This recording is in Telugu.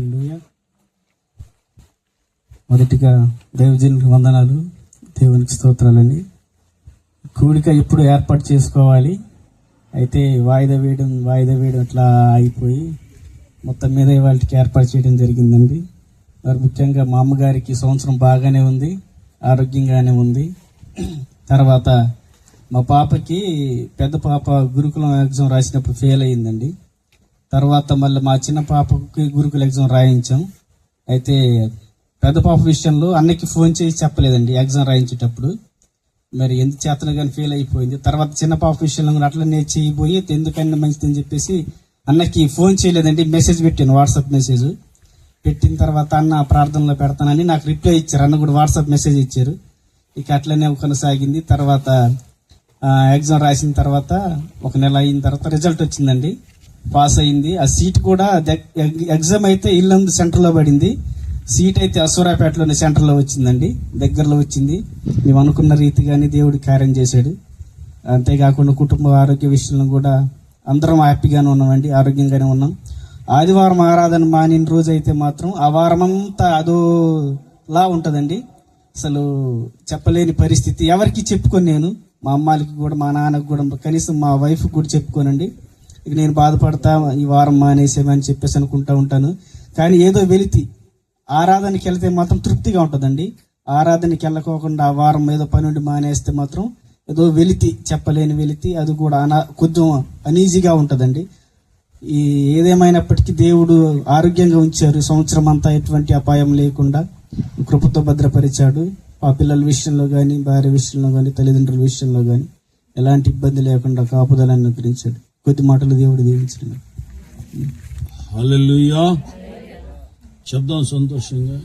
హల్లెలూయా. మొదటిగా దైవజనునికి వందనాలు, దేవునికి స్తోత్రాలండి. కూడిక ఎప్పుడు ఏర్పాటు చేసుకోవాలి, అయితే వాయిదా వేయడం అట్లా అయిపోయి మొత్తం మీద వాళ్ళకి ఏర్పాటు చేయడం జరిగిందండి. మరి ముఖ్యంగా మా అమ్మగారికి సంవత్సరం బాగానే ఉంది, ఆరోగ్యంగానే ఉంది. తర్వాత మా పాపకి పెద్ద పాప గురుకులం ఎగ్జామ్ రాసినప్పుడు ఫెయిల్ అయ్యిందండి. తర్వాత మళ్ళీ మా చిన్న పాపకి గురుకుల ఎగ్జామ్ రాయించాం. అయితే పెద్ద పాప విషయంలో అన్నకి ఫోన్ చేసి చెప్పలేదండి ఎగ్జామ్ రాయించేటప్పుడు. మరి ఎందుకు చేతను కానీ ఫెయిల్ అయిపోయింది. తర్వాత చిన్న పాప విషయంలో కూడా అట్లా నేను చేయబోయి ఎందుకన్నా మంచిదని చెప్పేసి అన్నకి ఫోన్ చేయలేదండి. మెసేజ్ పెట్టాను, వాట్సాప్ మెసేజ్ పెట్టిన తర్వాత అన్న ప్రార్థనలో పెడతానని నాకు రిప్లై ఇచ్చారు. అన్న కూడా వాట్సాప్ మెసేజ్ ఇచ్చారు. ఇక అట్లనే కొనసాగింది. తర్వాత ఎగ్జామ్ రాసిన తర్వాత ఒక నెల అయిన తర్వాత రిజల్ట్ వచ్చిందండి, పాస్ అయింది. ఆ సీట్ కూడా ఎగ్జామ్ అయితే ఇల్లందు సెంటర్లో పడింది, సీట్ అయితే అసూరాపేటలోని సెంటర్లో వచ్చిందండి, దగ్గరలో వచ్చింది. మేము అనుకున్న రీతిగానే దేవుడు కార్యం చేశాడు. అంతేకాకుండా కుటుంబ ఆరోగ్య విషయంలో కూడా అందరం హ్యాపీగానే ఉన్నామండి, ఆరోగ్యంగానే ఉన్నాం. ఆదివారం ఆరాధన మానిన రోజు అయితే మాత్రం ఆ వారం అంతా అదోలా ఉంటుందండి. అసలు చెప్పలేని పరిస్థితి. ఎవరికి చెప్పుకొని నేను మా అమ్మాలకి కూడా మా నాన్నకి కూడా కనీసం మా వైఫ్ కూడా చెప్పుకోనండి. ఇక నేను బాధపడతా ఈ వారం మానేసేమని చెప్పేసి అనుకుంటా ఉంటాను. కానీ ఏదో వెలితి ఆరాధనకి వెళ్తే మాత్రం తృప్తిగా ఉంటుందండి. ఆరాధనకి వెళ్ళకోకుండా ఆ వారం ఏదో పని ఉండి మానేస్తే మాత్రం ఏదో వెలితి, చెప్పలేని వెలితి, అది కూడా కొంచెం అనీజీగా ఉంటుందండి. ఏదేమైనప్పటికీ దేవుడు ఆరోగ్యంగా ఉంచారు. సంవత్సరం అంతా ఎటువంటి అపాయం లేకుండా కృపతో భద్రపరిచాడు. ఆ పిల్లల విషయంలో కానీ, భార్య విషయంలో కానీ, తల్లిదండ్రుల విషయంలో కానీ ఎలాంటి ఇబ్బంది లేకుండా కాపుదలను అనుగ్రహించాడు. కొద్ది మాటలు దేవుడు దీవించాడు. హల్లెలూయా. శబ్దం సంతోషంగా.